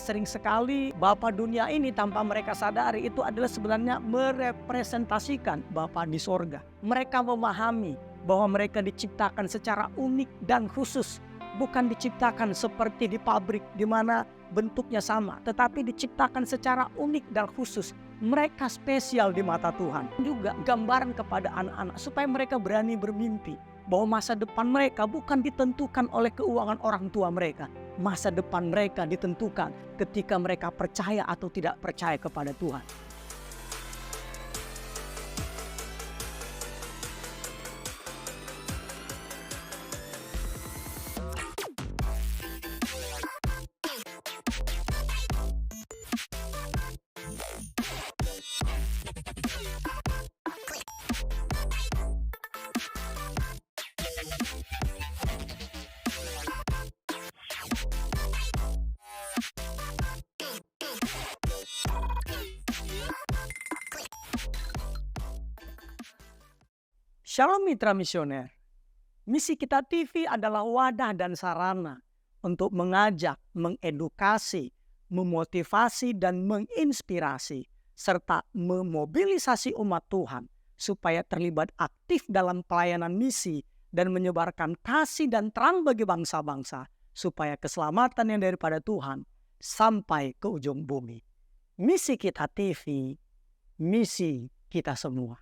sering sekali Bapa dunia ini tanpa mereka sadari itu adalah sebenarnya merepresentasikan Bapa di sorga. Mereka memahami bahwa mereka diciptakan secara unik dan khusus. Bukan diciptakan seperti di pabrik di mana bentuknya sama, tetapi diciptakan secara unik dan khusus. Mereka spesial di mata Tuhan. Juga gambaran kepada anak-anak supaya mereka berani bermimpi bahwa masa depan mereka bukan ditentukan oleh keuangan orang tua mereka. Masa depan mereka ditentukan ketika mereka percaya atau tidak percaya kepada Tuhan. Shalom mitra misioner. Misi Kita TV adalah wadah dan sarana untuk mengajak, mengedukasi, memotivasi dan menginspirasi serta memobilisasi umat Tuhan supaya terlibat aktif dalam pelayanan misi dan menyebarkan kasih dan terang bagi bangsa-bangsa supaya keselamatan yang daripada Tuhan sampai ke ujung bumi. Misi Kita TV, misi kita semua.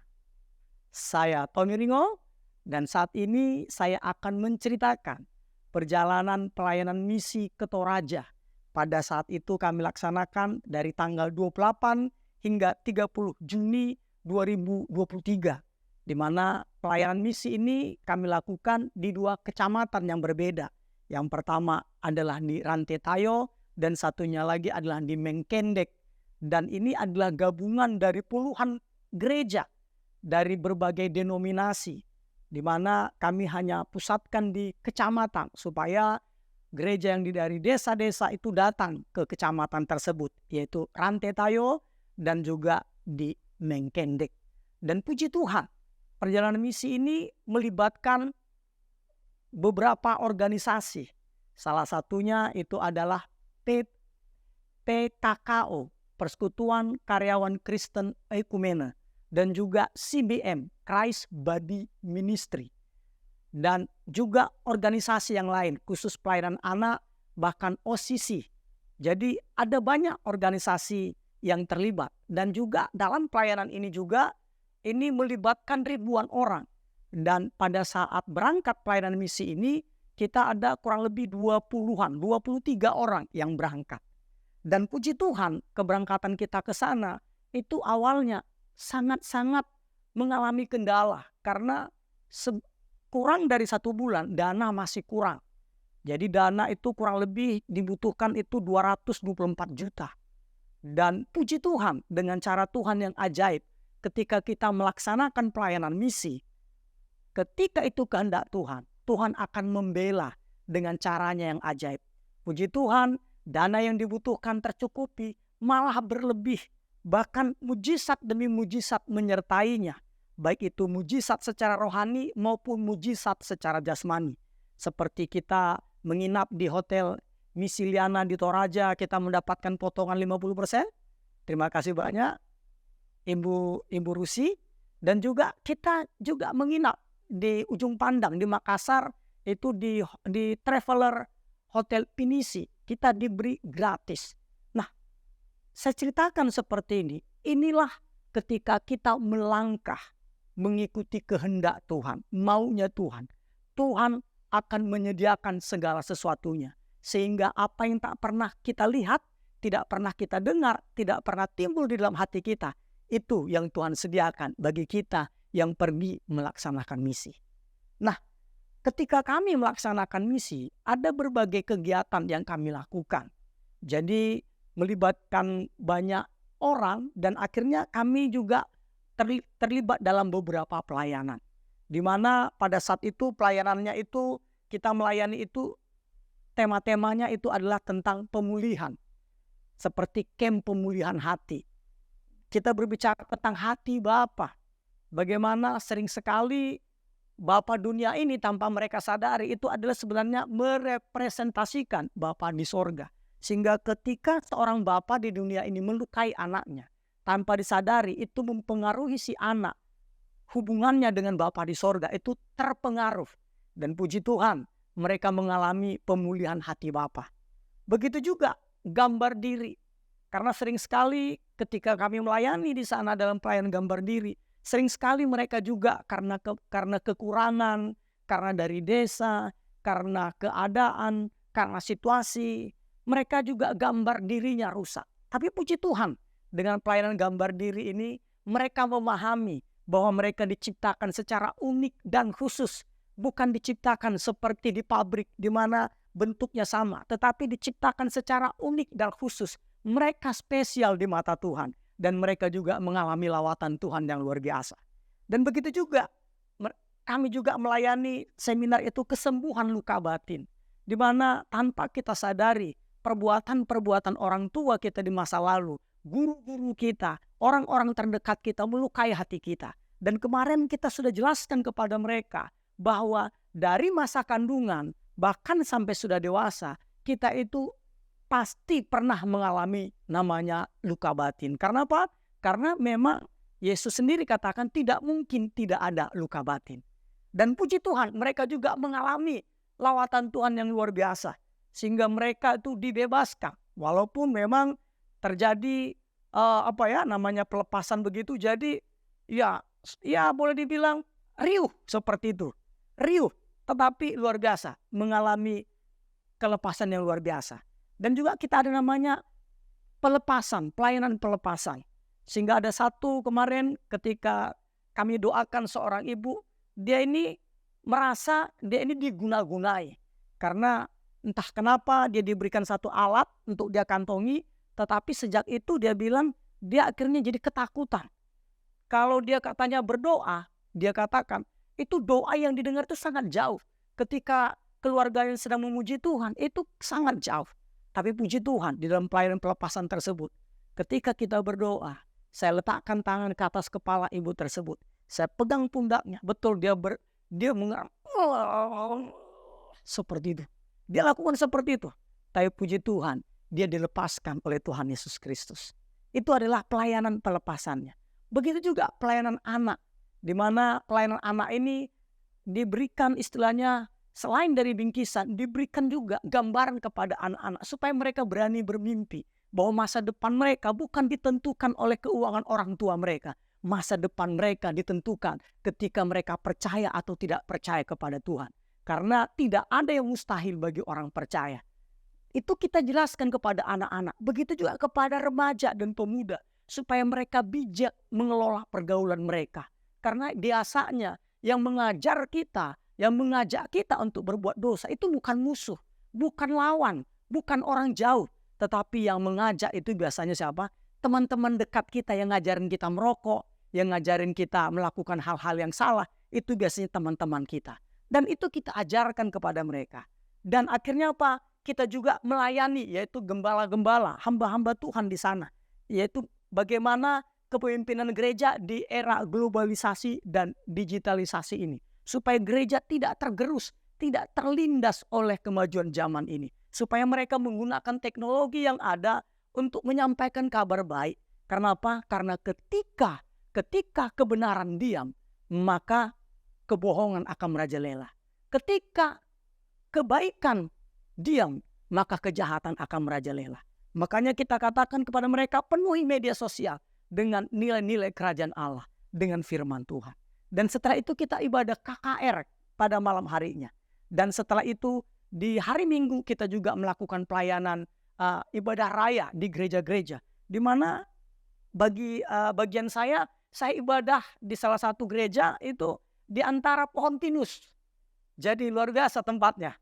Saya Tommy Ringo dan saat ini saya akan menceritakan perjalanan pelayanan misi ke Toraja. Pada saat itu kami laksanakan dari tanggal 28 hingga 30 Juni 2023. Di mana pelayanan misi ini kami lakukan di 2 kecamatan yang berbeda. Yang pertama adalah di Rantetayo dan satunya lagi adalah di Mengkendek. Dan ini adalah gabungan dari puluhan gereja dari berbagai denominasi, di mana kami hanya pusatkan di kecamatan supaya gereja yang dari desa-desa itu datang ke kecamatan tersebut, yaitu Rantetayo dan juga di Mengkendek. Dan puji Tuhan, perjalanan misi ini melibatkan beberapa organisasi. Salah satunya itu adalah PKKO, Persekutuan Karyawan Kristen Ekumene, dan juga CBM, Christ Body Ministry. Dan juga organisasi yang lain, khusus pelayanan anak, bahkan OCC. Jadi ada banyak organisasi yang terlibat. Dan juga dalam pelayanan ini juga, ini melibatkan ribuan orang. Dan pada saat berangkat pelayanan misi ini, kita ada kurang lebih 23 orang yang berangkat. Dan puji Tuhan, keberangkatan kita ke sana, itu awalnya sangat-sangat mengalami kendala karena kurang dari 1 bulan dana masih kurang. Jadi dana itu kurang lebih dibutuhkan itu 224 juta. Dan puji Tuhan dengan cara Tuhan yang ajaib ketika kita melaksanakan pelayanan misi, ketika itu kehendak Tuhan, Tuhan akan membela dengan caranya yang ajaib. Puji Tuhan, dana yang dibutuhkan tercukupi, malah berlebih. Bahkan mujizat demi mujizat menyertainya. Baik itu mujizat secara rohani maupun mujizat secara jasmani. Seperti kita menginap di Hotel Misiliana di Toraja, kita mendapatkan potongan 50%. Terima kasih banyak Ibu Rusi. Dan juga kita juga menginap di Ujung Pandang di Makassar, itu di Traveler Hotel Pinisi. Kita diberi gratis. Saya ceritakan seperti ini. Inilah ketika kita melangkah mengikuti kehendak Tuhan, maunya Tuhan. Tuhan akan menyediakan segala sesuatunya. Sehingga apa yang tak pernah kita lihat, tidak pernah kita dengar, tidak pernah timbul di dalam hati kita, itu yang Tuhan sediakan bagi kita yang pergi melaksanakan misi. Nah, ketika kami melaksanakan misi, ada berbagai kegiatan yang kami lakukan. Jadi melibatkan banyak orang dan akhirnya kami juga terlibat dalam beberapa pelayanan. Di mana pada saat itu pelayanannya itu kita melayani itu tema-temanya itu adalah tentang pemulihan. Seperti camp pemulihan hati. Kita berbicara tentang hati Bapa. Bagaimana sering sekali Bapa dunia ini tanpa mereka sadari itu adalah sebenarnya merepresentasikan Bapa di sorga. Sehingga ketika seorang bapa di dunia ini melukai anaknya, tanpa disadari itu mempengaruhi si anak. Hubungannya dengan Bapa di sorga itu terpengaruh. Dan puji Tuhan, mereka mengalami pemulihan hati Bapa. Begitu juga gambar diri. Karena sering sekali ketika kami melayani di sana dalam pelayanan gambar diri, sering sekali mereka juga karena kekurangan, karena dari desa, karena keadaan, karena situasi, mereka juga gambar dirinya rusak. Tapi puji Tuhan, dengan pelayanan gambar diri ini, mereka memahami bahwa mereka diciptakan secara unik dan khusus. Bukan diciptakan seperti di pabrik di mana bentuknya sama, tetapi diciptakan secara unik dan khusus. Mereka spesial di mata Tuhan. Dan mereka juga mengalami lawatan Tuhan yang luar biasa. Dan begitu juga kami juga melayani seminar itu kesembuhan luka batin. Di mana tanpa kita sadari perbuatan-perbuatan orang tua kita di masa lalu, guru-guru kita, orang-orang terdekat kita melukai hati kita. Dan kemarin kita sudah jelaskan kepada mereka bahwa dari masa kandungan bahkan sampai sudah dewasa, kita itu pasti pernah mengalami namanya luka batin. Karena apa? Karena memang Yesus sendiri katakan tidak mungkin tidak ada luka batin. Dan puji Tuhan, mereka juga mengalami lawatan Tuhan yang luar biasa. Sehingga mereka itu dibebaskan. Walaupun memang terjadi pelepasan begitu. Jadi ya boleh dibilang riuh seperti itu. Riuh, tetapi luar biasa. Mengalami kelepasan yang luar biasa. Dan juga kita ada namanya pelepasan, pelayanan pelepasan. Sehingga ada satu kemarin ketika kami doakan seorang ibu, dia ini merasa dia ini diguna-gunai. Karena entah kenapa dia diberikan satu alat untuk dia kantongi, tetapi sejak itu dia bilang dia akhirnya jadi ketakutan. Kalau dia katanya berdoa, dia katakan itu doa yang didengar itu sangat jauh. Ketika keluarga yang sedang memuji Tuhan itu sangat jauh. Tapi puji Tuhan di dalam pelayanan pelepasan tersebut, ketika kita berdoa, saya letakkan tangan ke atas kepala ibu tersebut. Saya pegang pundaknya, betul dia seperti itu. Dia lakukan seperti itu. Tapi puji Tuhan, dia dilepaskan oleh Tuhan Yesus Kristus. Itu adalah pelayanan pelepasannya. Begitu juga pelayanan anak, di mana pelayanan anak ini diberikan istilahnya selain dari bingkisan, diberikan juga gambaran kepada anak-anak supaya mereka berani bermimpi bahwa masa depan mereka bukan ditentukan oleh keuangan orang tua mereka. Masa depan mereka ditentukan ketika mereka percaya atau tidak percaya kepada Tuhan. Karena tidak ada yang mustahil bagi orang percaya. Itu kita jelaskan kepada anak-anak. Begitu juga kepada remaja dan pemuda. Supaya mereka bijak mengelola pergaulan mereka. Karena biasanya yang mengajar kita, yang mengajak kita untuk berbuat dosa itu bukan musuh, bukan lawan, bukan orang jauh. Tetapi yang mengajak itu biasanya siapa? Teman-teman dekat kita yang ngajarin kita merokok, yang ngajarin kita melakukan hal-hal yang salah, itu biasanya teman-teman kita. Dan itu kita ajarkan kepada mereka. Dan akhirnya apa? Kita juga melayani, yaitu gembala-gembala, hamba-hamba Tuhan di sana. Yaitu bagaimana kepemimpinan gereja di era globalisasi dan digitalisasi ini. Supaya gereja tidak tergerus, tidak terlindas oleh kemajuan zaman ini. Supaya mereka menggunakan teknologi yang ada untuk menyampaikan kabar baik. Karena apa? Karena ketika kebenaran diam, maka kebohongan akan merajalela. Ketika kebaikan diam, maka kejahatan akan merajalela. Makanya kita katakan kepada mereka, penuhi media sosial dengan nilai-nilai kerajaan Allah, dengan firman Tuhan. Dan setelah itu kita ibadah KKR pada malam harinya. Dan setelah itu di hari Minggu kita juga melakukan pelayanan ibadah raya di gereja-gereja. Di mana bagian saya ibadah di salah satu gereja itu di antara pohon pinus. Jadi luar biasa tempatnya.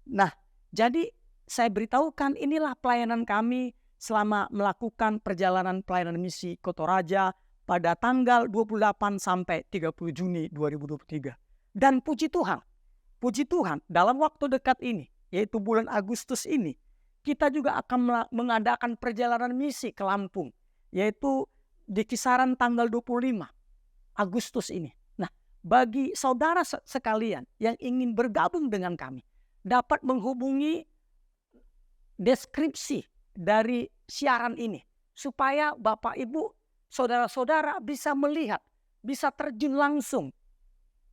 Nah, jadi saya beritahukan inilah pelayanan kami selama melakukan perjalanan pelayanan misi Kotoraja pada tanggal 28 sampai 30 Juni 2023. Dan puji Tuhan dalam waktu dekat ini, yaitu bulan Agustus ini, kita juga akan mengadakan perjalanan misi ke Lampung, yaitu di kisaran tanggal 25 Agustus ini. Nah, bagi saudara sekalian yang ingin bergabung dengan kami, dapat menghubungi deskripsi dari siaran ini supaya Bapak Ibu, saudara-saudara bisa melihat, bisa terjun langsung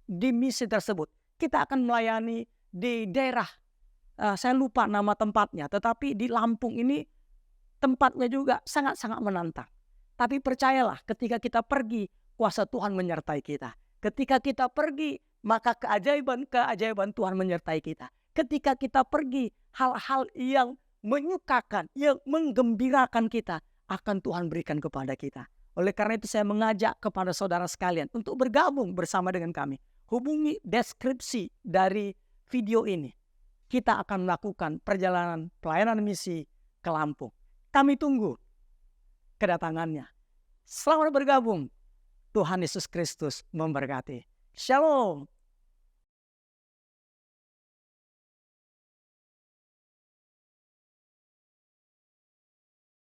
di misi tersebut. Kita akan melayani di daerah, saya lupa nama tempatnya, tetapi di Lampung ini tempatnya juga sangat-sangat menantang. Tapi percayalah, ketika kita pergi, kuasa Tuhan menyertai kita. Ketika kita pergi, maka keajaiban Tuhan menyertai kita. Ketika kita pergi, hal-hal yang menyukakan, yang menggembirakan kita akan Tuhan berikan kepada kita. Oleh karena itu saya mengajak kepada saudara sekalian untuk bergabung bersama dengan kami. Hubungi deskripsi dari video ini. Kita akan melakukan perjalanan pelayanan misi ke Lampung. Kami tunggu kedatangannya. Selamat bergabung. Tuhan Yesus Kristus memberkati. Shalom.